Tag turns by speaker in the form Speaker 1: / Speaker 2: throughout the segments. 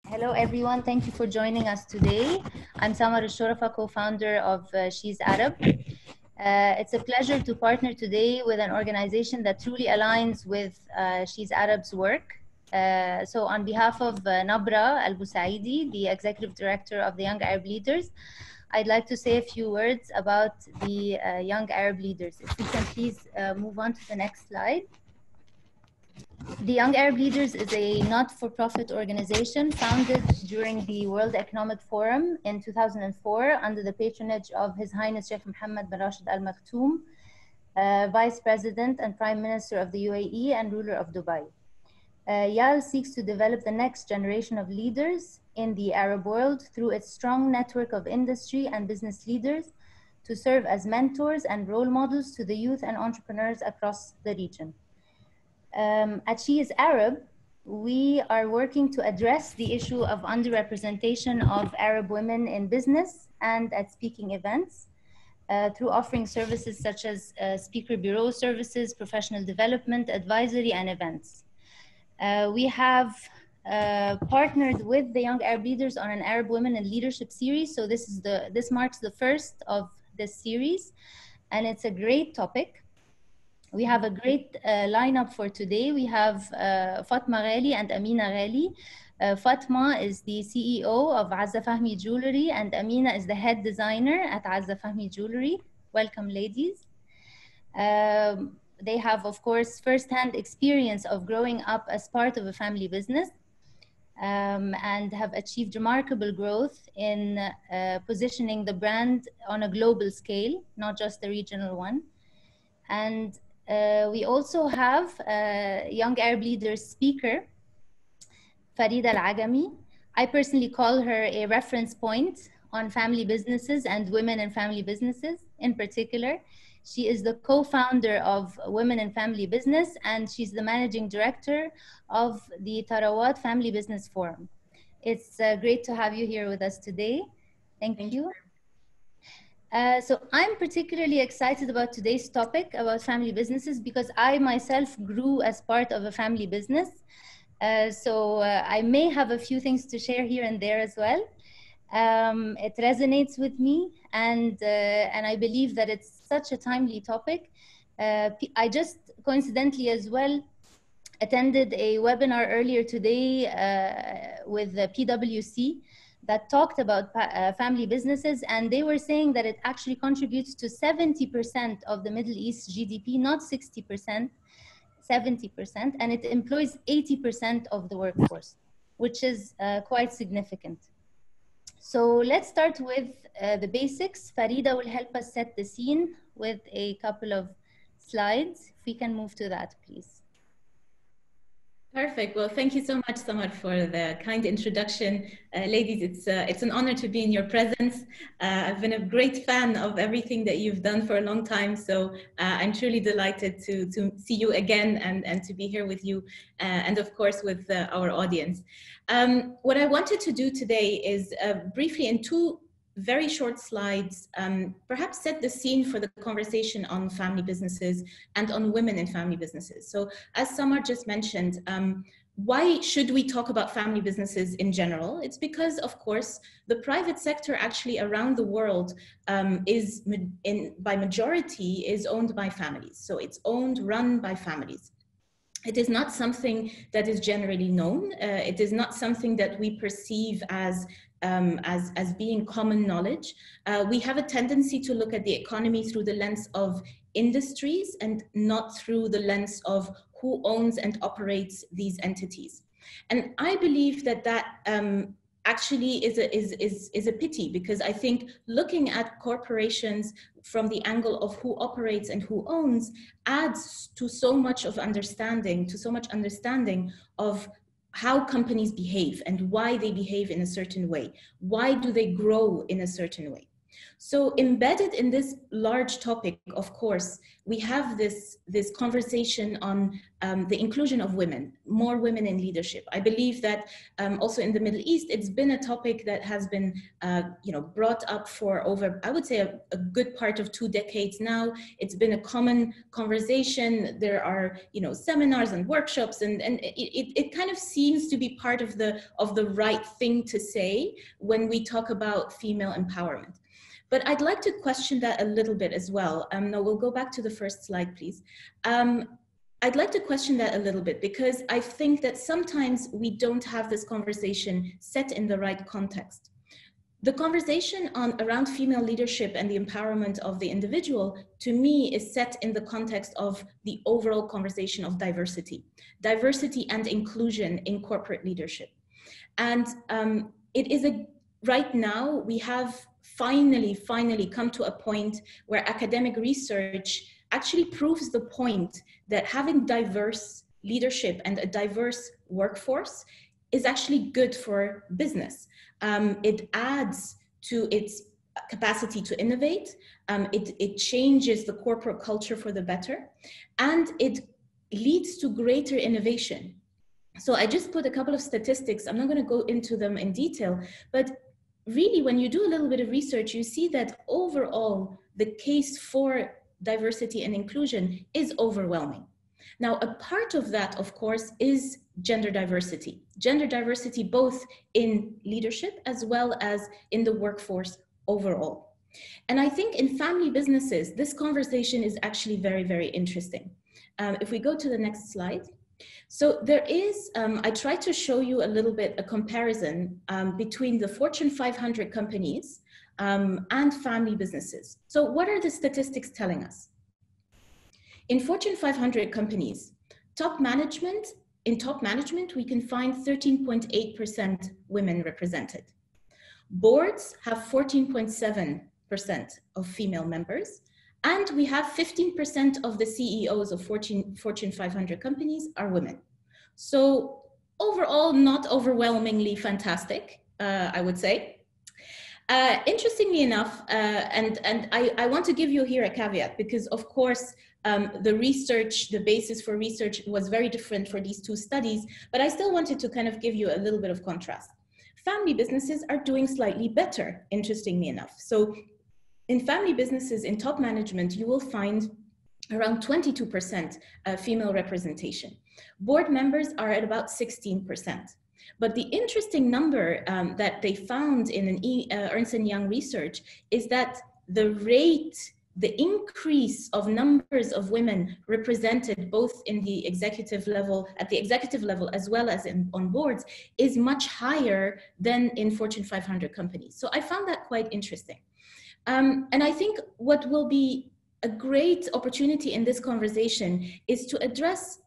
Speaker 1: Hello, everyone. Thank you for joining us today. I'm Samar Al-Shorafa, co-founder of She's Arab. It's a pleasure to partner today with an organization that truly aligns with She's Arab's work. So on behalf of Nabra Al-Busaidi, the Executive Director of the Young Arab Leaders, I'd like to say a few words about the Young Arab Leaders. If we can please move on to the next slide. The Young Arab Leaders is a not-for-profit organization founded during the World Economic Forum in 2004 under the patronage of His Highness Sheikh Mohammed bin Rashid Al Maktoum, Vice President and Prime Minister of the UAE and ruler of Dubai. YAL seeks to develop the next generation of leaders in the Arab world through its strong network of industry and business leaders to serve as mentors and role models to the youth and entrepreneurs across the region. At She is Arab, we are working to address the issue of underrepresentation of Arab women in business and at speaking events through offering services such as speaker bureau services, professional development, advisory, and events. We have partnered with the Young Arab Leaders on an Arab Women in Leadership series. So this marks the first of this series, and it's a great topic. We have a great lineup for today. We have Fatma Ghaly and Amina Ghaly. Fatma is the CEO of Azza Fahmy Jewellery, and Amina is the head designer at Azza Fahmy Jewellery. Welcome, ladies. They have, of course, first-hand experience of growing up as part of a family business and have achieved remarkable growth in positioning the brand on a global scale, not just a regional one. And we also have Young Arab Leaders speaker, Farida El Agamy. I personally call her a reference point on family businesses and women in family businesses in particular. She is the co-founder of Women in Family Business, and she's the managing director of the Tarawat Family Business Forum. It's great to have you here with us today. Thank you. So I'm particularly excited about today's topic about family businesses because I myself grew as part of a family business. So I may have a few things to share here and there as well. It resonates with me, and I believe that it's such a timely topic. I just coincidentally as well attended a webinar earlier today with the PwC that talked about family businesses, and they were saying that it actually contributes to 70% of the Middle East GDP, not 60%, 70%, and it employs 80% of the workforce, which is quite significant. So let's start with the basics. Farida will help us set the scene with a couple of slides. If we can move to that, please.
Speaker 2: Perfect. Well, thank you so much, Samar, for the kind introduction. Ladies, it's an honor to be in your presence. I've been a great fan of everything that you've done for a long time, so I'm truly delighted to see you again and to be here with you and, of course, with our audience. What I wanted to do today is briefly in two very short slides, perhaps set the scene for the conversation on family businesses and on women in family businesses. So as Samar just mentioned, why should we talk about family businesses in general? It's because, of course, the private sector actually around the world by majority is owned by families. So it's run by families. It is not something that is generally known. It is not something that we perceive as being common knowledge. We have a tendency to look at the economy through the lens of industries and not through the lens of who owns and operates these entities. And I believe that actually is a pity, because I think looking at corporations from the angle of who operates and who owns adds to so much understanding of how companies behave and why they behave in a certain way. Why do they grow in a certain way? So embedded in this large topic, of course, we have this conversation on the inclusion of women, more women in leadership. I believe that also in the Middle East, it's been a topic that has been brought up for over, I would say, a good part of 2 decades now. It's been a common conversation. There are seminars and workshops, and it kind of seems to be part of the right thing to say when we talk about female empowerment. But I'd like to question that a little bit as well. No, we'll go back to the first slide, please. I'd like to question that a little bit, because I think that sometimes we don't have this conversation set in the right context. The conversation around female leadership and the empowerment of the individual, to me, is set in the context of the overall conversation of diversity and inclusion in corporate leadership. And it is right now, we have finally come to a point where academic research actually proves the point that having diverse leadership and a diverse workforce is actually good for business. It adds to its capacity to innovate, it changes the corporate culture for the better, and it leads to greater innovation. So I just put a couple of statistics. I'm not going to go into them in detail, but really, when you do a little bit of research, you see that overall, the case for diversity and inclusion is overwhelming. Now, a part of that, of course, is gender diversity. Gender diversity both in leadership as well as in the workforce overall. And I think in family businesses, this conversation is actually very, very interesting. If we go to the next slide. So there is, I tried to show you a little bit a comparison between the Fortune 500 companies and family businesses. So what are the statistics telling us? In Fortune 500 companies, in top management, we can find 13.8% women represented. Boards have 14.7% of female members. And we have 15% of the CEOs of Fortune 500 companies are women. So overall, not overwhelmingly fantastic, I would say. Interestingly enough, and I want to give you here a caveat, because of course, the research, the basis for research was very different for these 2 studies, but I still wanted to kind of give you a little bit of contrast. Family businesses are doing slightly better, interestingly enough. So in family businesses, in top management, you will find around 22% female representation. Board members are at about 16%. But the interesting number that they found in an Ernst & Young research is that the increase of numbers of women represented both in the executive level, at the executive level, as well as on boards, is much higher than in Fortune 500 companies. So I found that quite interesting. And I think what will be a great opportunity in this conversation is to address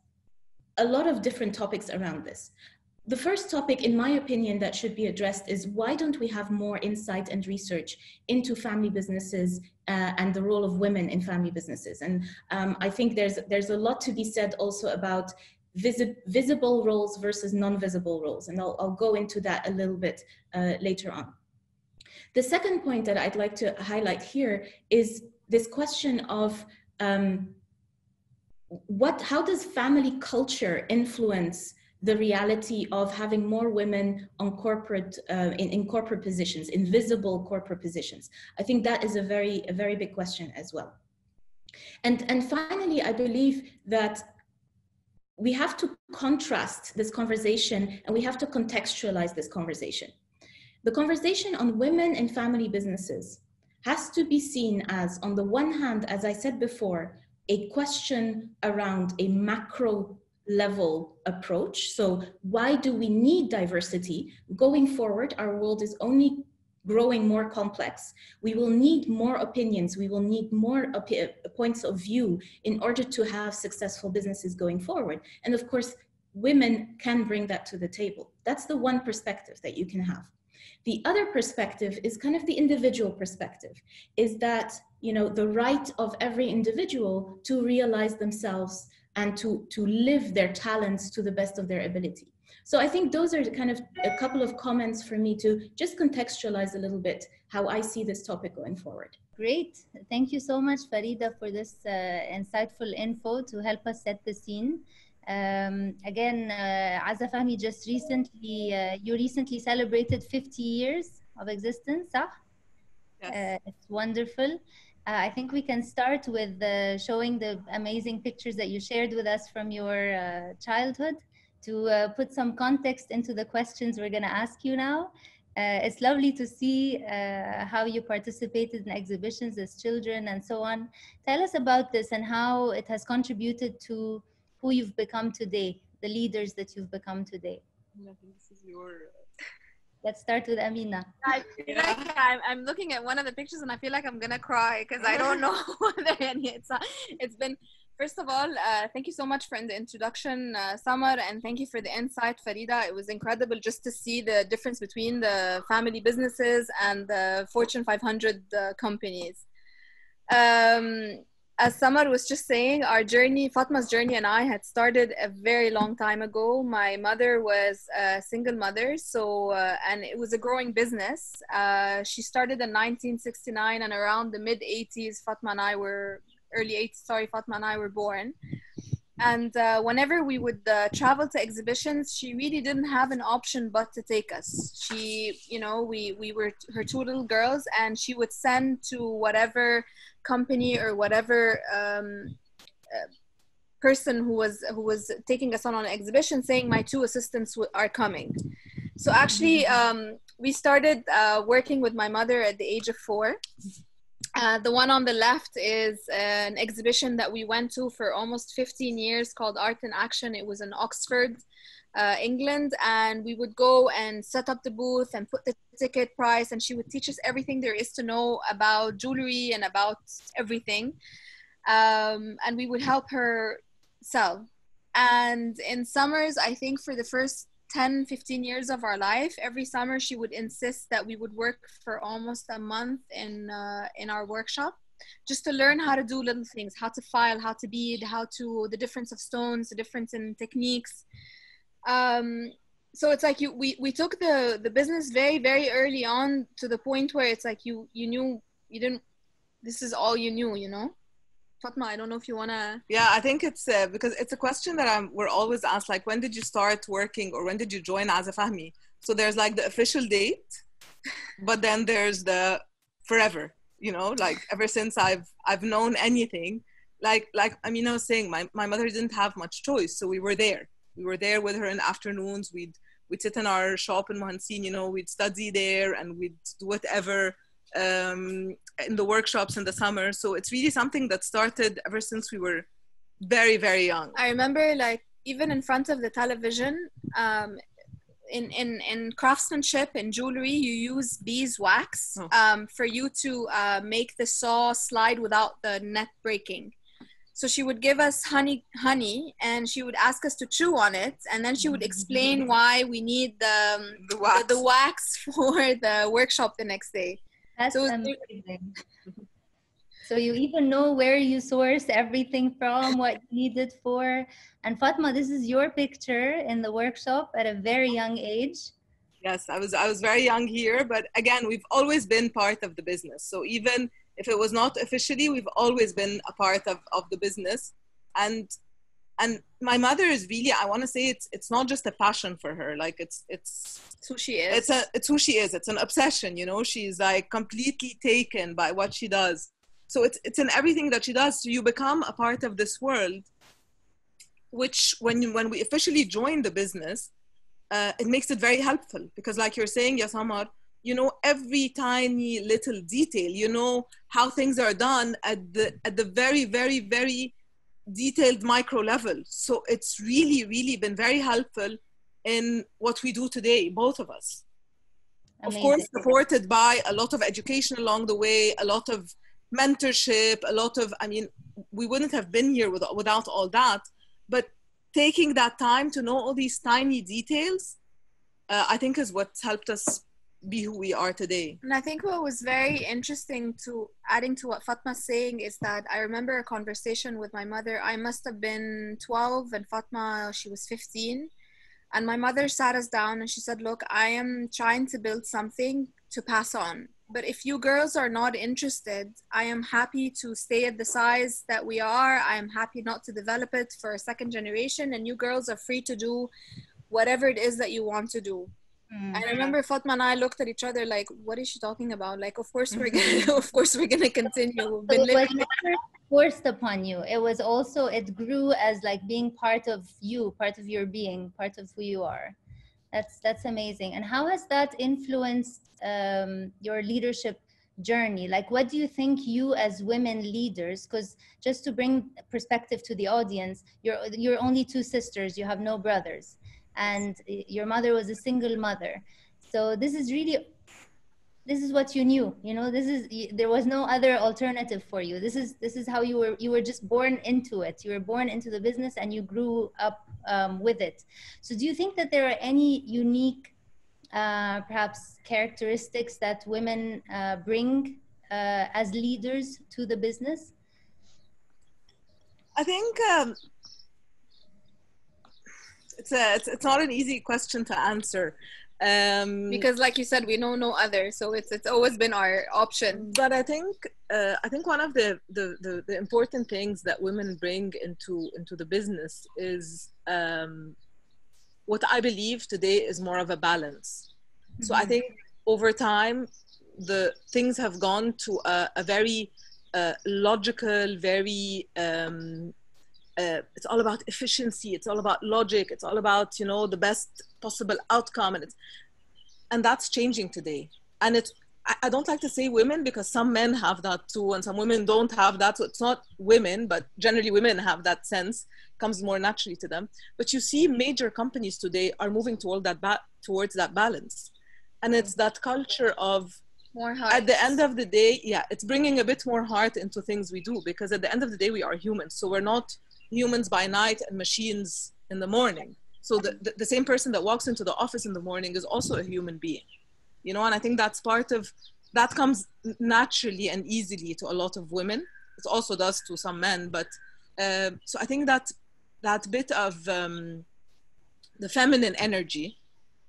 Speaker 2: a lot of different topics around this. The first topic, in my opinion, that should be addressed is why don't we have more insight and research into family businesses and the role of women in family businesses? And I think there's a lot to be said also about visible roles versus non-visible roles. And I'll go into that a little bit later on. The second point that I'd like to highlight here is this question of how does family culture influence the reality of having more women on corporate, in corporate positions, in visible corporate positions? I think that is a very big question as well. And finally, I believe that we have to contrast this conversation and we have to contextualize this conversation. The conversation on women in family businesses has to be seen as, on the one hand, as I said before, a question around a macro level approach. So why do we need diversity? Going forward, our world is only growing more complex. We will need more opinions. We will need more points of view in order to have successful businesses going forward. And of course, women can bring that to the table. That's the one perspective that you can have. The other perspective is kind of the individual perspective, is that, you know, the right of every individual to realize themselves and to live their talents to the best of their ability. So I think those are kind of a couple of comments for me to just contextualize a little bit how I see this topic going forward.
Speaker 1: Great. Thank you so much, Farida, for this insightful info to help us set the scene. Again, Azza, Fahmy, just recently, you recently celebrated 50 years of existence, صح?
Speaker 3: Yes.
Speaker 1: It's wonderful. I think we can start with showing the amazing pictures that you shared with us from your childhood to put some context into the questions we're going to ask you now. It's lovely to see how you participated in exhibitions as children and so on. Tell us about this and how it has contributed to who you've become today, the leaders that you've become today.
Speaker 3: I think this is your...
Speaker 1: Let's start with Amina.
Speaker 4: I feel like I'm looking at one of the pictures and I feel like I'm gonna cry because I don't know whether it's been. First of all, thank you so much for the introduction, Samar, and thank you for the insight, Farida. It was incredible just to see the difference between the family businesses and the Fortune 500 companies. As Samar was just saying, our journey, Fatma's journey and I had started a very long time ago. My mother was a single mother, so and it was a growing business. She started in 1969, and around the mid 80s, Fatma and I were Fatma and I were born. And whenever we would travel to exhibitions, she really didn't have an option but to take us. She, you know, we were her two little girls, and she would send to whatever company or whatever person who was taking us on an exhibition, saying my two assistants are coming. So actually, we started working with my mother at the age of 4. The one on the left is an exhibition that we went to for almost 15 years called Art in Action. It was in Oxford, England, and we would go and set up the booth and put the ticket price, and she would teach us everything there is to know about jewelry and about everything, and we would help her sell. And in summers, I think for the first 10-15 years of our life, every summer she would insist that we would work for almost a month in our workshop, just to learn how to do little things, how to file, how to bead, the difference of stones, the difference in techniques. So it's like we took the business very, very early on, to the point where it's like you knew you didn't, this is all you knew, you know. Fatma, I don't know if you want to...
Speaker 3: Yeah, I think it's because it's a question that we're always asked, like, when did you start working or when did you join as a Fahmy? So there's like the official date, but then there's the forever, you know, like ever since I've known anything. Like Amina was saying, my mother didn't have much choice, so we were there. We were there with her in the afternoons. We'd sit in our shop in Mohansin, you know, we'd study there and we'd do whatever in the workshops in the summer. So it's really something that started ever since we were very, very young.
Speaker 4: I remember, like, even in front of the television, in craftsmanship in jewelry, you use beeswax for you to make the saw slide without the net breaking. So she would give us honey, and she would ask us to chew on it, and then she would explain why we need the wax for the workshop the next day.
Speaker 1: That's amazing. So you even know where you source everything from, what you need it for. And Fatma, this is your picture in the workshop at a very young age.
Speaker 3: Yes, I was very young here, but again, we've always been part of the business. So even if it was not officially, we've always been a part of the business. And my mother is really, I want to say it's not just a passion for her. Like it's
Speaker 4: who she is.
Speaker 3: It's who she is. It's an obsession, you know. She's like completely taken by what she does. So it's in everything that she does. So you become a part of this world, which when we officially join the business, it makes it very helpful, because like you're saying, Yasamar, you know every tiny little detail. You know how things are done at the very, very, very detailed micro level. So it's really, really been very helpful in what we do today, both of us. Amazing. Of course, supported by a lot of education along the way, a lot of mentorship, I mean, we wouldn't have been here without all that. But taking that time to know all these tiny details, I think is what's helped us be who we are today.
Speaker 4: And I think what was very interesting, to adding to what Fatma's saying, is that I remember a conversation with my mother. I must have been 12 and Fatma, she was 15. And my mother sat us down and she said, look, I am trying to build something to pass on. But if you girls are not interested, I am happy to stay at the size that we are. I am happy not to develop it for a second generation. And you girls are free to do whatever it is that you want to do. I remember Fatma and I looked at each other like, what is she talking about? Like, of course we're gonna, of course we're gonna continue. We've been
Speaker 1: So it was
Speaker 4: living
Speaker 1: never forced upon you. It was also, it grew as like being part of you, part of your being, part of who you are. That's amazing. And how has that influenced your leadership journey? Like, what do you think you as women leaders, because just to bring perspective to the audience, you're only two sisters, you have no brothers, and your mother was a single mother. So this is what you knew, you know, there was no other alternative for you. This is how you were just born into it. You were born into the business and you grew up with it. So do you think that there are any unique perhaps characteristics that women bring as leaders to the business?
Speaker 3: I think it's not an easy question to answer.
Speaker 4: Because like you said, we know no other, so it's always been our option.
Speaker 3: But I think one of the important things that women bring into the business is what I believe today is more of a balance. So I think over time the things have gone to a very logical, very it's all about efficiency, it's all about logic, it's all about, you know, the best possible outcome, and that's changing today. And I don't like to say women because some men have that too and some women don't have that, so it's not women, but generally women have that sense, comes more naturally to them. But you see major companies today are moving towards that balance, and it's that culture of
Speaker 4: more heart.
Speaker 3: At the end of the day, yeah, it's bringing a bit more heart into things we do, because at the end of the day we are humans, so we're not humans by night and machines in the morning. So the same person that walks into the office in the morning is also a human being, you know. And I think that's part of that comes naturally and easily to a lot of women. It also does to some men, but so I think that bit of the feminine energy,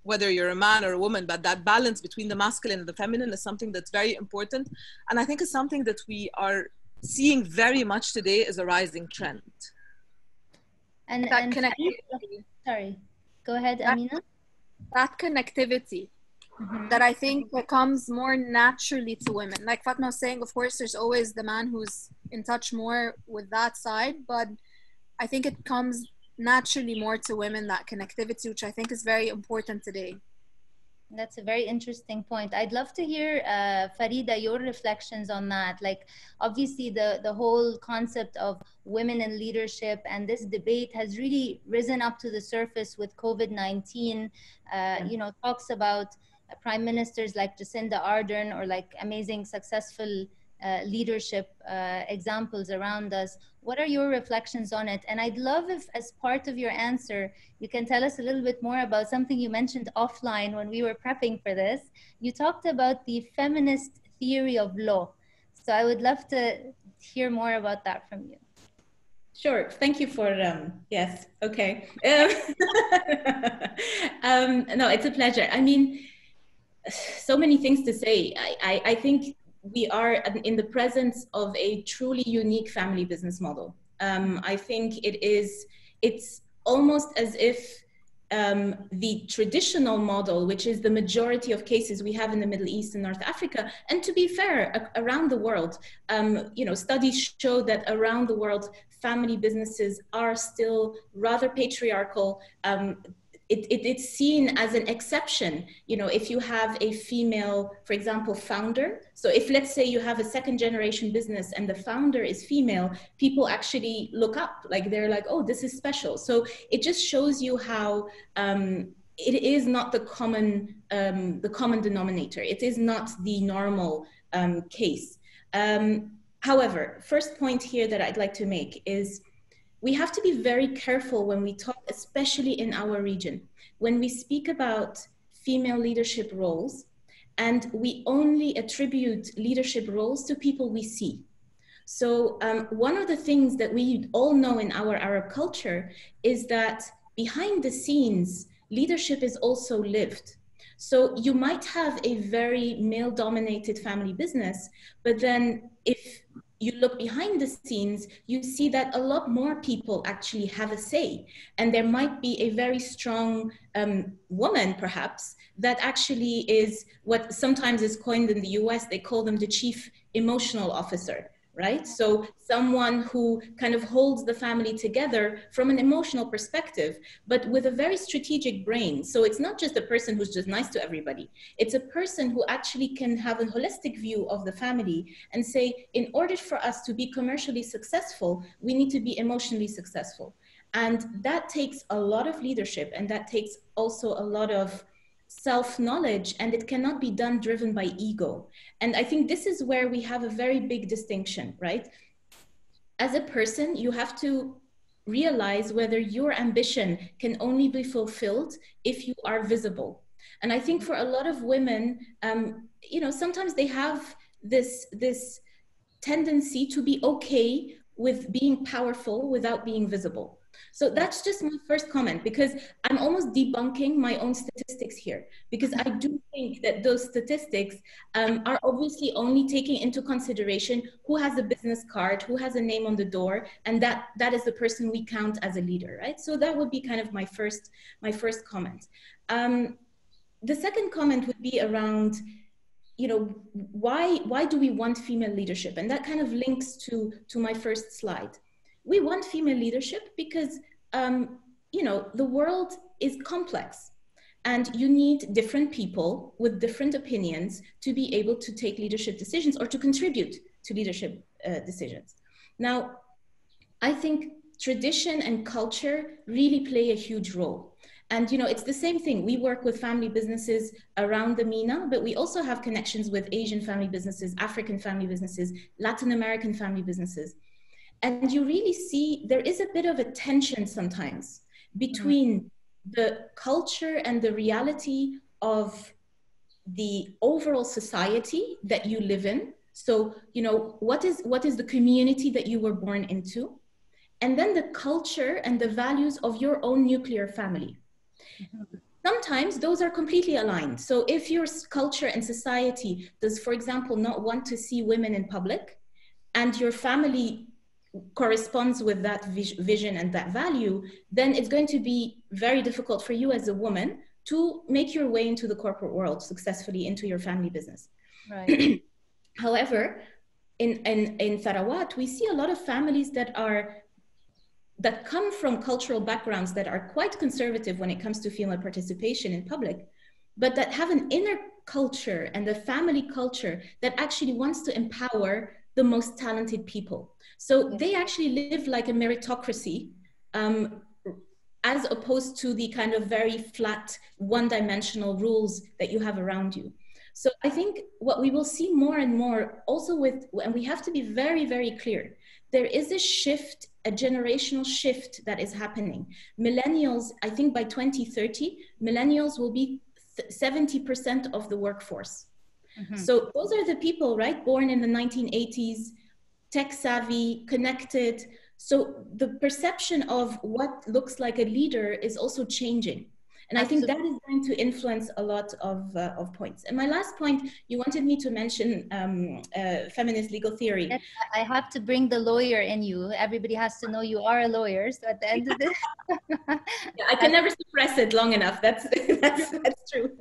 Speaker 3: whether you're a man or a woman, but that balance between the masculine and the feminine is something that's very important. And I think it's something that we are seeing very much today as a rising trend.
Speaker 1: And
Speaker 4: connectivity.
Speaker 1: Sorry, go ahead, Amina.
Speaker 4: That connectivity that I think comes more naturally to women. Like Fatma was saying, of course, there's always the man who's in touch more with that side, but I think it comes naturally more to women, that connectivity, which I think is very important today.
Speaker 1: That's a very interesting point. I'd love to hear, Farida, your reflections on that. Like, obviously, the whole concept of women in leadership and this debate has really risen up to the surface with COVID-19. You know, talks about prime ministers like Jacinda Ardern or like amazing, successful leadership examples around us. What are your reflections on it? And I'd love if, as part of your answer, you can tell us a little bit more about something you mentioned offline when we were prepping for this. You talked about the feminist theory of law. So I would love to hear more about that from you.
Speaker 2: Sure. Thank you for, yes. Okay. No, it's a pleasure. I mean, so many things to say. I think we are in the presence of a truly unique family business model. I think it's almost as if the traditional model, which is the majority of cases we have in the Middle East and North Africa, and to be fair, around the world, you know, studies show that around the world, family businesses are still rather patriarchal. It's seen as an exception, you know, if you have a female, for example, founder. So if, let's say, you have a second generation business and the founder is female, people actually look up, like they're like, oh, this is special. So it just shows you how it is not the common denominator. It is not the normal case. However, first point here that I'd like to make is we have to be very careful when we talk, especially in our region, when we speak about female leadership roles, and we only attribute leadership roles to people we see. So one of the things that we all know in our Arab culture is that behind the scenes, leadership is also lived. So you might have a very male-dominated family business, but then if you look behind the scenes, you see that a lot more people actually have a say. And there might be a very strong woman, perhaps, that actually is what sometimes is coined in the US, they call them the chief emotional officer, right? So someone who kind of holds the family together from an emotional perspective, but with a very strategic brain. So it's not just a person who's just nice to everybody. It's a person who actually can have a holistic view of the family and say, in order for us to be commercially successful, we need to be emotionally successful. And that takes a lot of leadership, and that takes also a lot of self-knowledge, and it cannot be done driven by ego. And I think this is where we have a very big distinction, right? As a person, you have to realize whether your ambition can only be fulfilled if you are visible. And I think for a lot of women, you know, sometimes they have this tendency to be okay with being powerful without being visible. So that's just my first comment, because I'm almost debunking my own statistics here, because I do think that those statistics are obviously only taking into consideration who has a business card, who has a name on the door, and that is the person we count as a leader, right? So that would be kind of my first comment. The second comment would be around, you know, why do we want female leadership? And that kind of links to my first slide. We want female leadership because, you know, the world is complex and you need different people with different opinions to be able to take leadership decisions or to contribute to leadership decisions. Now, I think tradition and culture really play a huge role. And, you know, it's the same thing. We work with family businesses around the MENA, but we also have connections with Asian family businesses, African family businesses, Latin American family businesses. And you really see there is a bit of a tension sometimes between the culture and the reality of the overall society that you live in. So, you know, what is the community that you were born into? And then the culture and the values of your own nuclear family. Sometimes those are completely aligned. So if your culture and society does, for example, not want to see women in public, and your family corresponds with that vision and that value, then it's going to be very difficult for you as a woman to make your way into the corporate world successfully, into your family business.
Speaker 1: Right.
Speaker 2: However, in Tharawat, we see a lot of families that come from cultural backgrounds that are quite conservative when it comes to female participation in public, but that have an inner culture and a family culture that actually wants to empower the most talented people. So they actually live like a meritocracy, as opposed to the kind of very flat, one-dimensional rules that you have around you. So I think what we will see more and more also with, and we have to be very, very clear, there is a shift, a generational shift that is happening. Millennials, I think by 2030, millennials will be 70% of the workforce. So those are the people, right, born in the 1980s, tech savvy, connected. So the perception of what looks like a leader is also changing. And I think that is going to influence a lot of points. And my last point, you wanted me to mention feminist legal theory.
Speaker 1: Yes, I have to bring the lawyer in you. Everybody has to know you are a lawyer. So at the end of this,
Speaker 2: yeah, I can never suppress it long enough. That's true.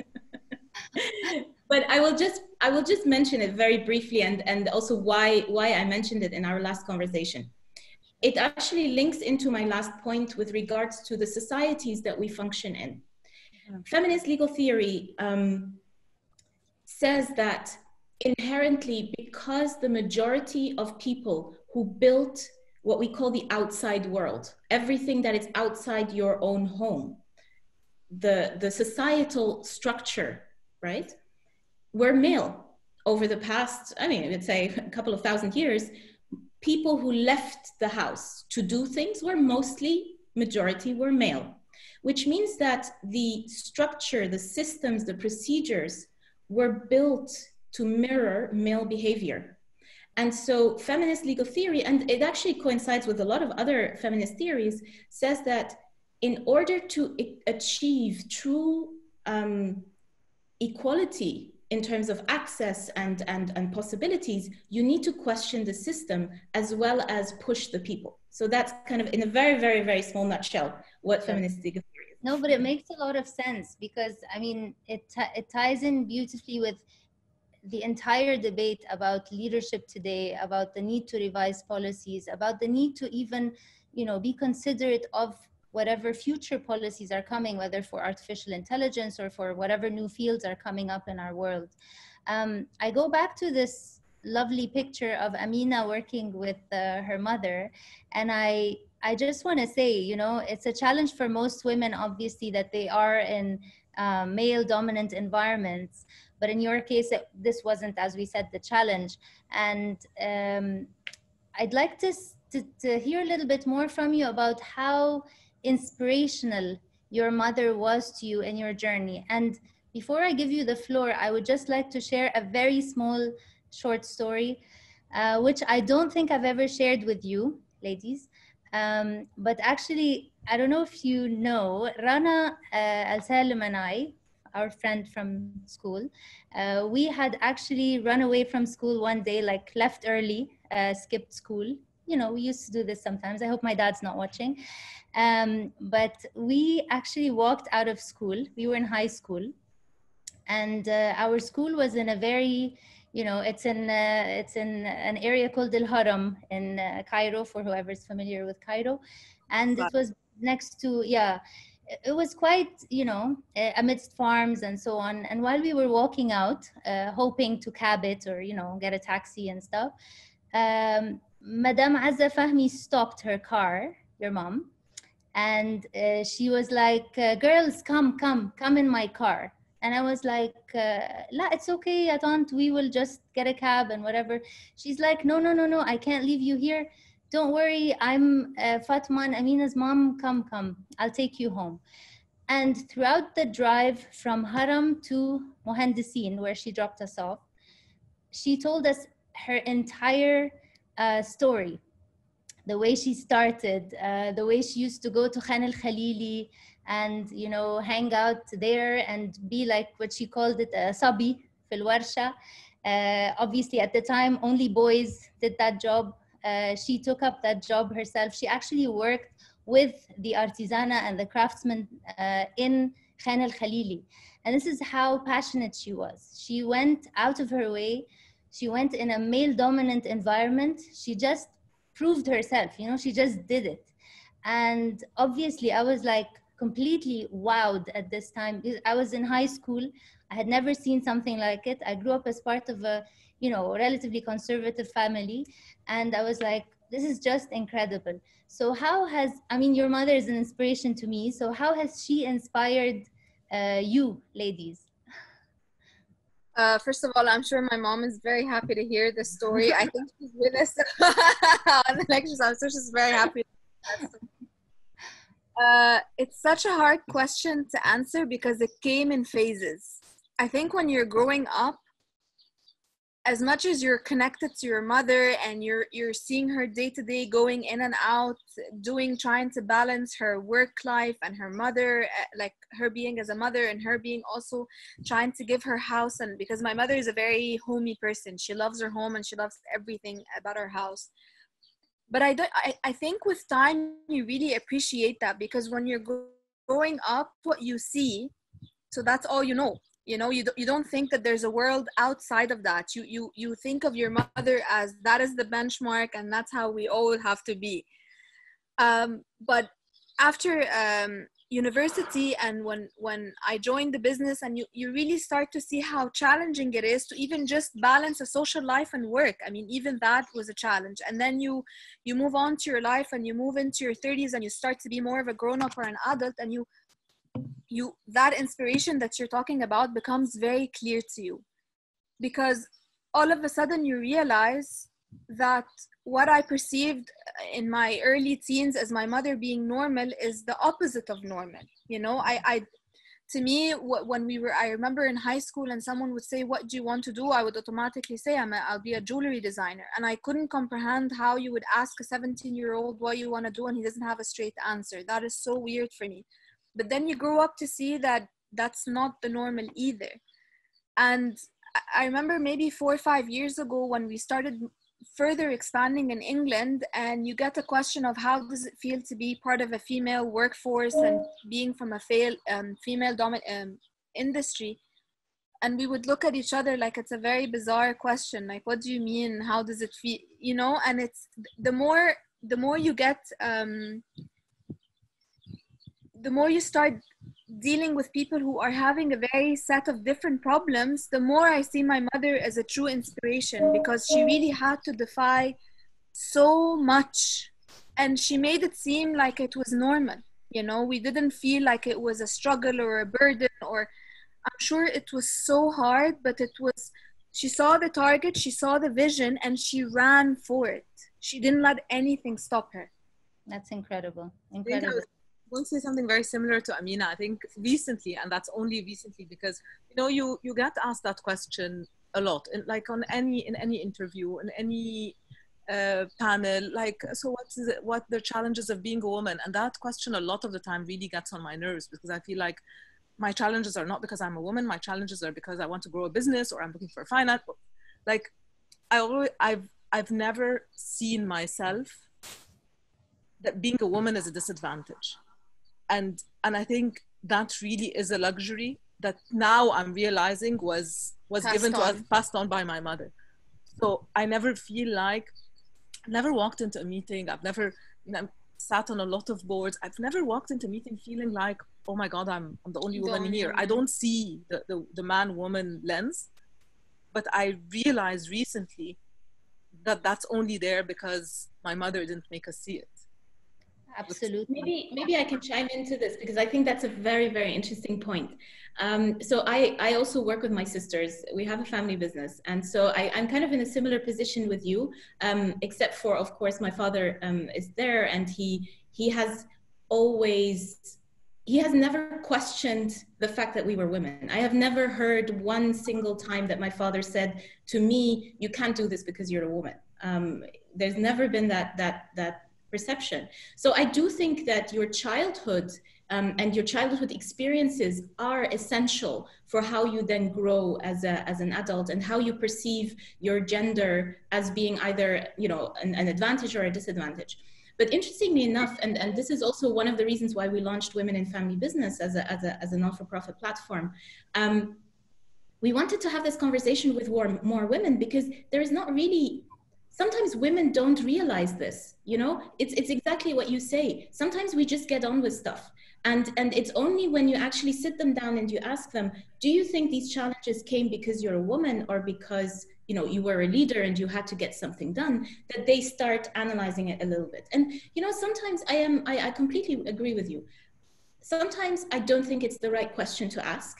Speaker 2: But I will just mention it very briefly, and also why I mentioned it in our last conversation. It actually links into my last point with regards to the societies that we function in. Feminist legal theory says that inherently, because the majority of people who built what we call the outside world, everything that is outside your own home, the societal structure, right, were male. Over the past, I mean, I would say a couple of thousand years, people who left the house to do things were mostly, majority were male, which means that the structure, the systems, the procedures were built to mirror male behavior. And so feminist legal theory, and it actually coincides with a lot of other feminist theories, says that in order to achieve true equality in terms of access and possibilities, you need to question the system as well as push the people. So that's kind of, in a very, very, very small nutshell, what feminist legal theory is.
Speaker 1: No, but it makes a lot of sense, because I mean, it ties in beautifully with the entire debate about leadership today, about the need to revise policies, about the need to even, you know, be considerate of whatever future policies are coming, whether for artificial intelligence or for whatever new fields are coming up in our world. I go back to this lovely picture of Amina working with her mother, and I just want to say, you know, it's a challenge for most women, obviously, that they are in male dominant environments. But in your case, this wasn't, as we said, the challenge. And I'd like to hear a little bit more from you about how inspirational your mother was to you in your journey. And before I give you the floor, I would just like to share a very small short story, which I don't think I've ever shared with you, ladies. But actually, I don't know if you know, Rana Al-Salim and I, our friend from school, we had actually run away from school one day, like left early, skipped school. You know, we used to do this sometimes. I hope my dad's not watching. But we actually walked out of school. We were in high school, and our school was in a very, you know, it's in an area called El Haram in Cairo, for whoever's familiar with Cairo. And it was next to, yeah, it was quite, you know, amidst farms and so on. And while we were walking out, hoping to cab it or, you know, get a taxi and stuff, Madame Azza Fahmy stopped her car, your mom, and she was like, girls, come in my car. And I was like, la, it's okay, Aunt, we will just get a cab and whatever. She's like, no, I can't leave you here. Don't worry, I'm Fatma and Amina's mom, come, I'll take you home. And throughout the drive from Haram to Mohandisin, where she dropped us off, she told us her entire story. The way she started, the way she used to go to Khan al-Khalili and, you know, hang out there and be like what she called it, sabi fil warsha. Obviously, at the time, only boys did that job. She took up that job herself. She actually worked with the artisana and the craftsmen in Khan al-Khalili. And this is how passionate she was. She went out of her way. She went in a male-dominant environment. She just proved herself, you know, she just did it. And obviously, I was like completely wowed at this time. I was in high school. I had never seen something like it. I grew up as part of a, you know, relatively conservative family. And I was like, this is just incredible. So how has, I mean, your mother is an inspiration to me. So how has she inspired you, ladies?
Speaker 4: First of all, I'm sure my mom is very happy to hear this story. I think she's with us on the lectures. I'm sure she's very happy. It's such a hard question to answer because it came in phases. I think when you're growing up, as much as you're connected to your mother and you're seeing her day to day going in and out, trying to balance her work life and her mother, like her being as a mother and her being also trying to give her house. And because my mother is a very homey person, she loves her home and she loves everything about her house. But I think with time you really appreciate that, because when you're growing up, what you see, so that's all you know. You know, you don't think that there's a world outside of that. You think of your mother as that is the benchmark and that's how we all have to be. But after university and when I joined the business, and you really start to see how challenging it is to even just balance a social life and work. I mean, even that was a challenge. And then you move on to your life and you move into your 30s and you start to be more of a grown-up or an adult, and that inspiration that you're talking about becomes very clear to you, because all of a sudden you realize that what I perceived in my early teens as my mother being normal is the opposite of normal. You know, to me, when I remember in high school and someone would say, what do you want to do? I would automatically say, I'll be a jewelry designer. And I couldn't comprehend how you would ask a 17-year-old what you want to do and he doesn't have a straight answer. That is so weird for me. But then you grow up to see that that's not the normal either. And I remember maybe 4 or 5 years ago when we started further expanding in England, and you get a question of how does it feel to be part of a female workforce and being from a female dominant industry, and we would look at each other like it's a very bizarre question, like what do you mean, how does it feel, you know? And it's the more you get the more you start dealing with people who are having a very set of different problems, the more I see my mother as a true inspiration, because she really had to defy so much and she made it seem like it was normal. You know, we didn't feel like it was a struggle or a burden, or I'm sure it was so hard, but it was, she saw the target, she saw the vision, and she ran for it. She didn't let anything stop her.
Speaker 1: That's incredible. Incredible.
Speaker 3: I want to say something very similar to Amina. I think recently, and that's only recently, because you know you get asked that question a lot, like in any interview, in any panel, like, so what the challenges of being a woman? And that question a lot of the time really gets on my nerves, because I feel like my challenges are not because I'm a woman. My challenges are because I want to grow a business or I'm looking for finance. Like I've never seen myself that being a woman is a disadvantage. And I think that really is a luxury that now I'm realizing was given to us, passed on by my mother. So I never feel like, I've never walked into a meeting, I've never, you know, sat on a lot of boards, I've never walked into a meeting feeling like, oh my God, I'm the only woman here. I don't see the man-woman lens, but I realized recently that that's only there because my mother didn't make us see it.
Speaker 1: Absolutely.
Speaker 2: Maybe I can chime into this, because I think that's a very, very interesting point. So I also work with my sisters. We have a family business. And so I'm kind of in a similar position with you, except for, of course, my father is there, and he has never questioned the fact that we were women. I have never heard one single time that my father said to me, you can't do this because you're a woman. There's never been that perception. So I do think that your childhood and your childhood experiences are essential for how you then grow as an adult, and how you perceive your gender as being either, you know, an advantage or a disadvantage. But interestingly enough, and this is also one of the reasons why we launched Women in Family Business as a non-for-profit platform, we wanted to have this conversation with more women, because there is not really, sometimes women don't realize this, you know, it's exactly what you say. Sometimes we just get on with stuff. And it's only when you actually sit them down and you ask them, do you think these challenges came because you're a woman, or because, you know, you were a leader and you had to get something done, that they start analyzing it a little bit. And, you know, sometimes I completely agree with you. Sometimes I don't think it's the right question to ask,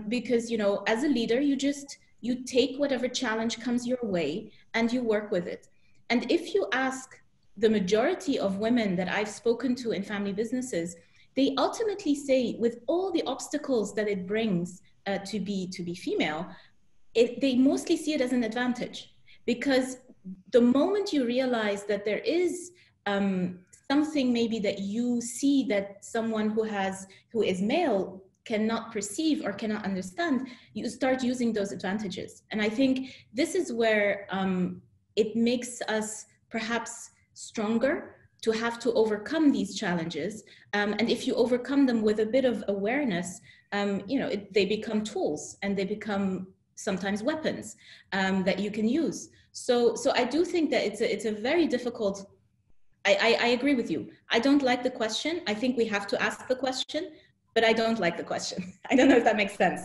Speaker 2: because, you know, as a leader, you take whatever challenge comes your way and you work with it. And if you ask the majority of women that I've spoken to in family businesses, they ultimately say, with all the obstacles that it brings to be female, they mostly see it as an advantage. Because the moment you realize that there is something maybe that you see that someone who is male cannot perceive or cannot understand, you start using those advantages. And I think this is where it makes us perhaps stronger to have to overcome these challenges. And if you overcome them with a bit of awareness, you know, they become tools, and they become sometimes weapons that you can use. So I do think that it's a very difficult, I agree with you. I don't like the question. I think we have to ask the question, but I don't like the question. I don't know if that makes sense.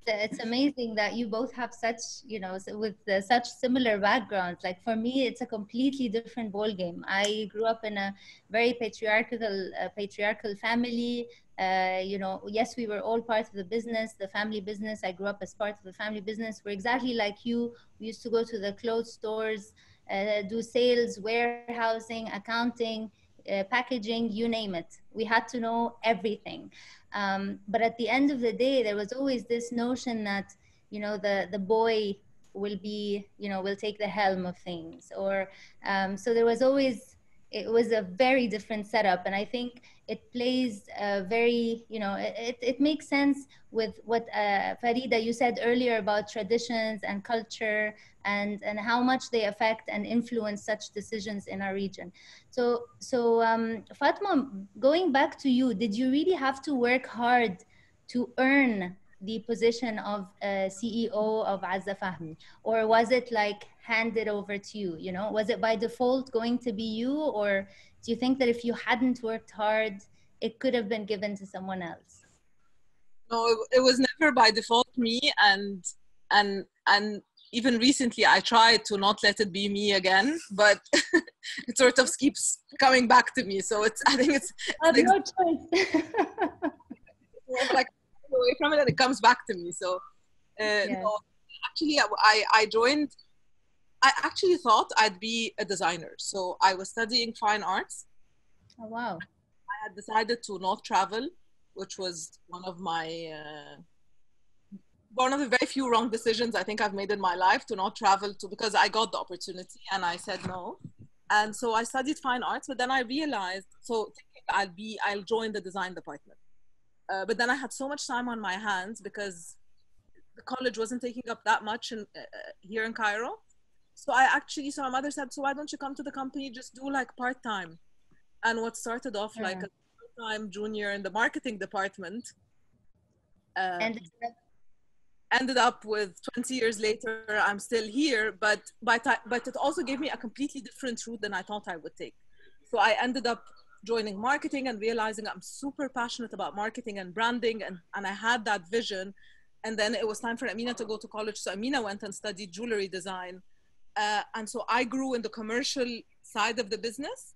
Speaker 1: It's amazing that you both have such, you know, with such similar backgrounds. Like for me, it's a completely different ball game. I grew up in a very patriarchal family. You know, yes, we were all part of the business, the family business. I grew up as part of the family business. We're exactly like you. We used to go to the clothes stores, do sales, warehousing, accounting. packaging, you name it. We had to know everything. But at the end of the day, there was always this notion that, you know, the boy will be, you know, will take the helm of things. Or so there was always, it was a very different setup. And I think it plays a very, you know, it makes sense with what Farida, you said earlier about traditions and culture and how much they affect and influence such decisions in our region. So Fatma, going back to you, did you really have to work hard to earn the position of CEO of Azza Fahmy, or was it like handed over to you? You know, was it by default going to be you, or do you think that if you hadn't worked hard, it could have been given to someone else?
Speaker 3: No, it was never by default me, and even recently I tried to not let it be me again, but it sort of keeps coming back to me. So I think it's
Speaker 1: no choice.
Speaker 3: like away from it and it comes back to me. So no, actually I joined, I actually thought I'd be a designer. So I was studying fine arts.
Speaker 1: Oh, wow.
Speaker 3: I had decided to not travel, which was one of the very few wrong decisions I think I've made in my life, to not travel because I got the opportunity and I said no. And so I studied fine arts, but then I realized, so thinking I'll join the design department. But then I had so much time on my hands because the college wasn't taking up that much here in Cairo. So so my mother said, so why don't you come to the company, just do like part-time? And what started off like a part-time junior in the marketing department ended up with 20 years later, I'm still here, but it also gave me a completely different route than I thought I would take. So I ended up joining marketing and realizing I'm super passionate about marketing and branding, and I had that vision. And then it was time for Amina to go to college. So Amina went and studied jewelry design. And so I grew in the commercial side of the business.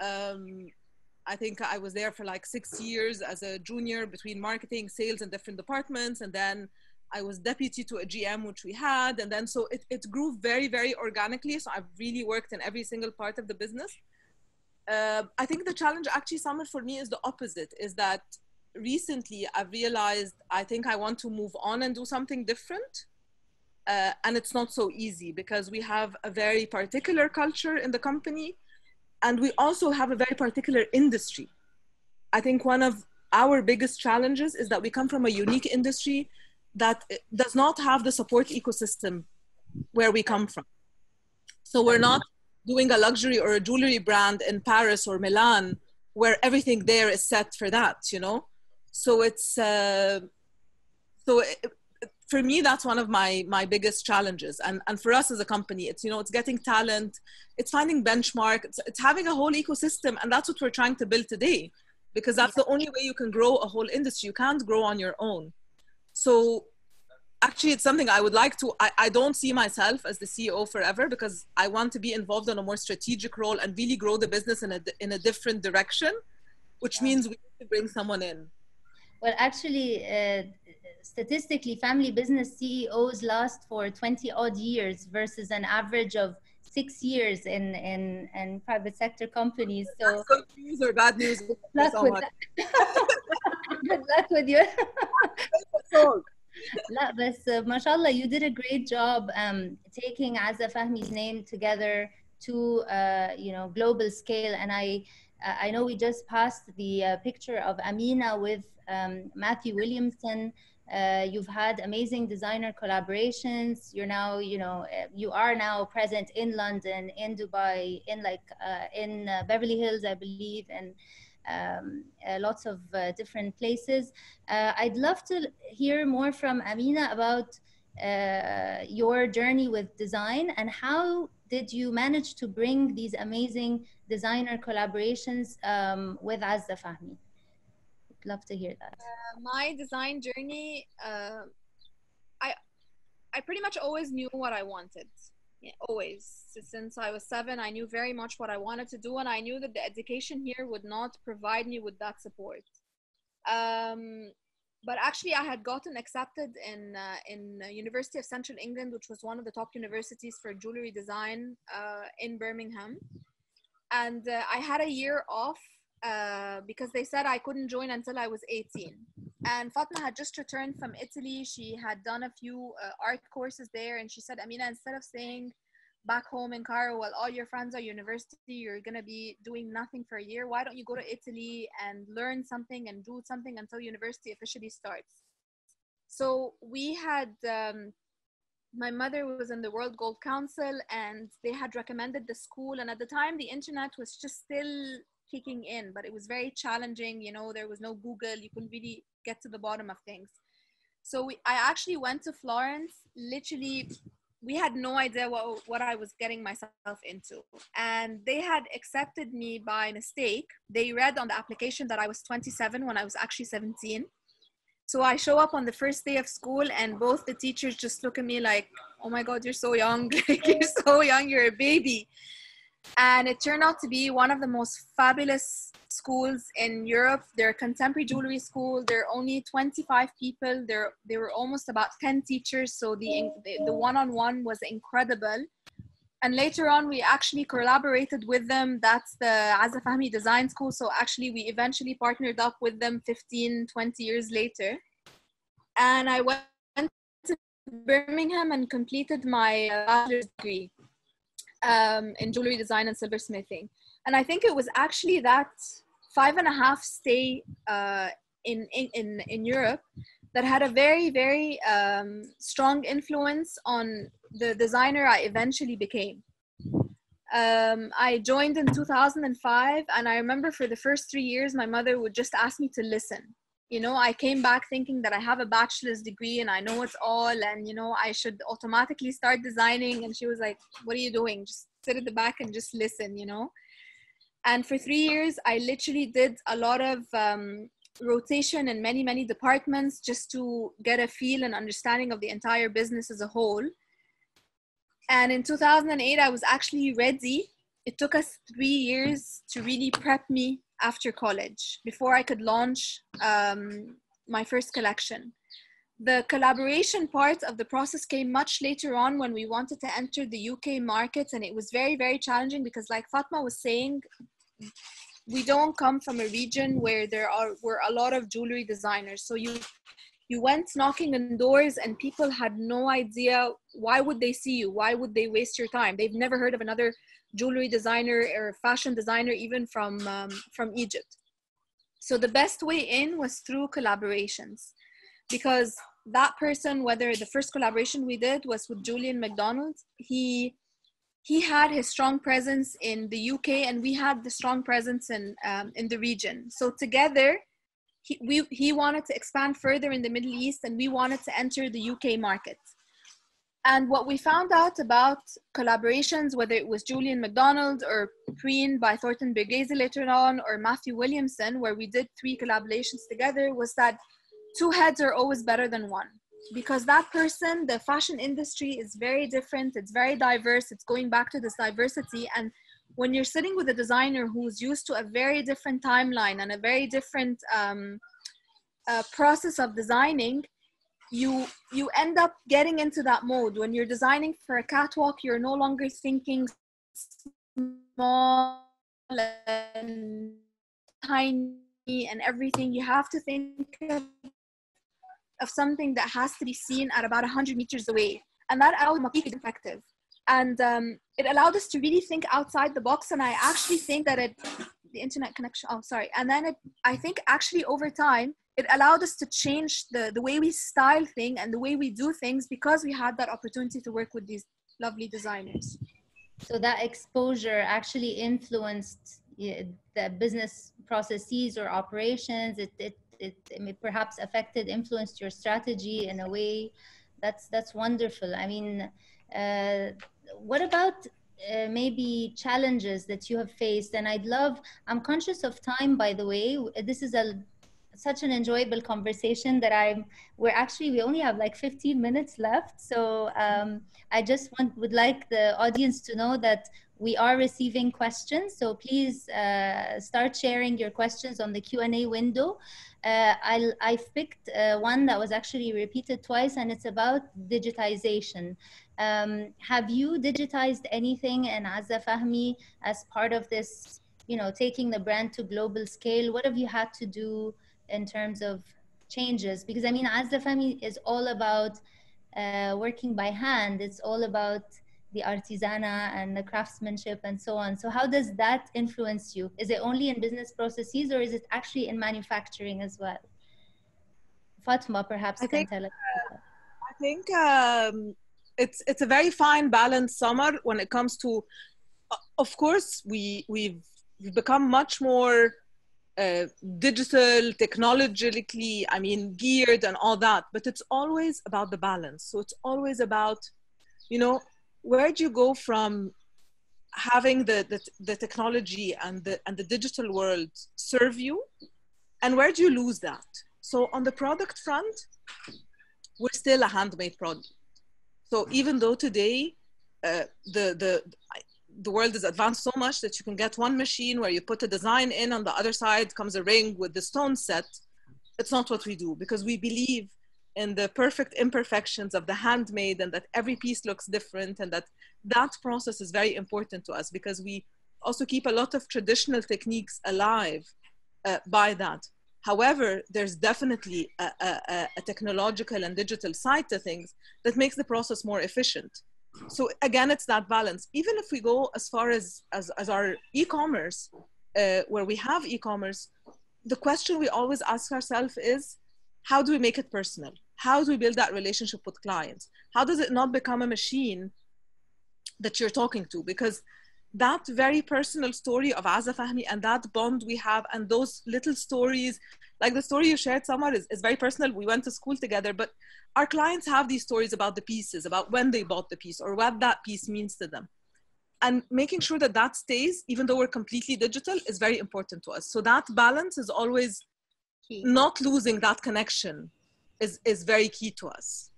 Speaker 3: I think I was there for like 6 years as a junior between marketing, sales, and different departments. And then I was deputy to a GM, which we had. And then so it grew very, very organically. So I've really worked in every single part of the business. I think the challenge actually, Summer, for me is the opposite, is that recently I've realized I think I want to move on and do something different. And it's not so easy because we have a very particular culture in the company, and we also have a very particular industry. I think one of our biggest challenges is that we come from a unique industry that does not have the support ecosystem where we come from. So we're not doing a luxury or a jewelry brand in Paris or Milan where everything there is set for that, you know? So it's, for me, that's one of my biggest challenges. And for us as a company, it's, you know, it's getting talent, it's finding benchmark, it's having a whole ecosystem. And that's what we're trying to build today, because that's the only way you can grow a whole industry. You can't grow on your own. So actually, it's something I would like to, I don't see myself as the CEO forever, because I want to be involved in a more strategic role and really grow the business in a different direction, which means we need to bring someone in.
Speaker 1: Well, actually, statistically, family business CEOs last for 20 odd years versus an average of 6 years in private sector companies. So
Speaker 3: that's good news or bad news?
Speaker 1: Good luck with you. لا بس ما شاء الله, you did a great job taking Azza Fahmy's name together to you know, global scale. And I know we just passed the picture of Amina with Matthew Williamson. You've had amazing designer collaborations. You're now, you know, you are now present in London, in Dubai, in Beverly Hills, I believe, and lots of different places. I'd love to hear more from Amina about your journey with design, and how did you manage to bring these amazing designer collaborations with Azza Fahmy? I'd love to hear that.
Speaker 4: My design journey, I pretty much always knew what I wanted. Yeah, always. Since I was 7, I knew very much what I wanted to do, and I knew that the education here would not provide me with that support. But actually, I had gotten accepted in University of Central England, which was one of the top universities for jewelry design in Birmingham. And I had a year off because they said I couldn't join until I was 18. And Fatma had just returned from Italy. She had done a few art courses there, and she said, Amina, instead of staying back home in Cairo while all your friends are university, you're going to be doing nothing for a year. Why don't you go to Italy and learn something and do something until university officially starts? So we had, my mother was in the World Gold Council, and they had recommended the school. And at the time, the internet was just still kicking in, but it was very challenging. You know, there was no Google. You couldn't really get to the bottom of things. So I actually went to Florence. Literally, we had no idea what I was getting myself into. And they had accepted me by mistake. They read on the application that I was 27 when I was actually 17. So I show up on the first day of school, and both the teachers just look at me like, oh my God, you're so young. You're so young, you're a baby. And it turned out to be one of the most fabulous schools in Europe. They're a contemporary jewelry school. There are only 25 people. There were almost about 10 teachers. So the one-on-one was incredible. And later on, we actually collaborated with them. That's the Azza Fahmy Design School. So actually, we eventually partnered up with them 15, 20 years later. And I went to Birmingham and completed my bachelor's degree in jewelry design and silversmithing. And I think it was actually that 5.5 stay in Europe that had a very, very strong influence on the designer I eventually became. I joined in 2005, and I remember for the first 3 years, my mother would just ask me to listen. You know, I came back thinking that I have a bachelor's degree and I know it's all, and, you know, I should automatically start designing. And she was like, what are you doing? Just sit at the back and just listen, you know? And for 3 years, I literally did a lot of rotation in many, many departments just to get a feel and understanding of the entire business as a whole. And in 2008, I was actually ready. It took us 3 years to really prep me after college before I could launch my first collection. The collaboration part of the process came much later on when we wanted to enter the UK markets, and it was very, very challenging because, like Fatma was saying, we don't come from a region where were a lot of jewelry designers. So you went knocking on doors and people had no idea, why would they see you? Why would they waste your time? They've never heard of another jewelry designer or fashion designer, even from Egypt. So the best way in was through collaborations, because that person, whether the first collaboration we did was with Julian McDonald, he had his strong presence in the UK, and we had the strong presence in the region. So together, he wanted to expand further in the Middle East, and we wanted to enter the UK market. And what we found out about collaborations, whether it was Julian McDonald or Preen by Thornton Bergese later on, or Matthew Williamson, where we did 3 collaborations together, was that 2 heads are always better than 1. Because that person, the fashion industry is very different, it's very diverse, it's going back to this diversity. And when you're sitting with a designer who's used to a very different timeline and a very different process of designing, you end up getting into that mode. When you're designing for a catwalk, you're no longer thinking small and tiny and everything. You have to think of something that has to be seen at about 100 meters away. And that allowed me to be effective. And it allowed us to really think outside the box. And I actually think that the internet connection, oh, sorry. And then I think actually over time, it allowed us to change the way we style things and the way we do things, because we had that opportunity to work with these lovely designers.
Speaker 1: So that exposure actually influenced the business processes or operations. It perhaps influenced your strategy in a way. That's wonderful. I mean, what about maybe challenges that you have faced? And I'm conscious of time, by the way. This is such an enjoyable conversation that we only have like 15 minutes left. So I just would like the audience to know that we are receiving questions. So please start sharing your questions on the Q&A window. I've picked one that was actually repeated twice, and it's about digitization. Have you digitized anything in Azza Fahmy as part of this, you know, taking the brand to global scale? What have you had to do in terms of changes? Because I mean, Azza Fahmy is all about working by hand. It's all about the artisana and the craftsmanship and so on. So how does that influence you? Is it only in business processes, or is it actually in manufacturing as well? Fatma perhaps can tell us.
Speaker 3: I think it's a very fine balance, Summer, when it comes to, of course, we've become much more digital, technologically, I mean, geared and all that, but it's always about the balance. So it's always about, you know, where do you go from having the technology and the digital world serve you, and where do you lose that? So on the product front, we're still a handmade product. So even though today the world is advanced so much that you can get one machine where you put a design in, on the other side comes a ring with the stone set, it's not what we do, because we believe in the perfect imperfections of the handmade, and that every piece looks different, and that process is very important to us, because we also keep a lot of traditional techniques alive by that. However, there's definitely a technological and digital side to things that makes the process more efficient. So again, it's that balance. Even if we go as far as our e-commerce, where we have e-commerce, the question we always ask ourselves is, how do we make it personal? How do we build that relationship with clients? How does it not become a machine that you're talking to? Because that very personal story of Azza Fahmy and that bond we have, and those little stories, like the story you shared, Samar, is very personal. We went to school together, but our clients have these stories about the pieces, about when they bought the piece or what that piece means to them. And making sure that that stays, even though we're completely digital, is very important to us. So that balance is always key. Not losing that connection is very key to us.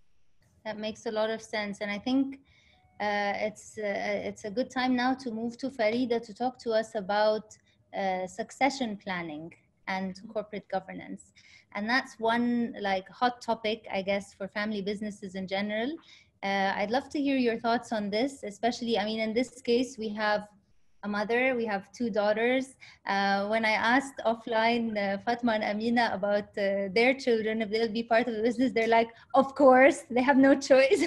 Speaker 1: That makes a lot of sense. And I think it's a good time now to move to Farida to talk to us about succession planning and corporate governance. And that's one like hot topic, I guess, for family businesses in general. I'd love to hear your thoughts on this, especially, I mean, in this case, we have a mother, we have two daughters. When I asked offline Fatma and Amina about their children, if they'll be part of the business, they're like, of course, they have no choice.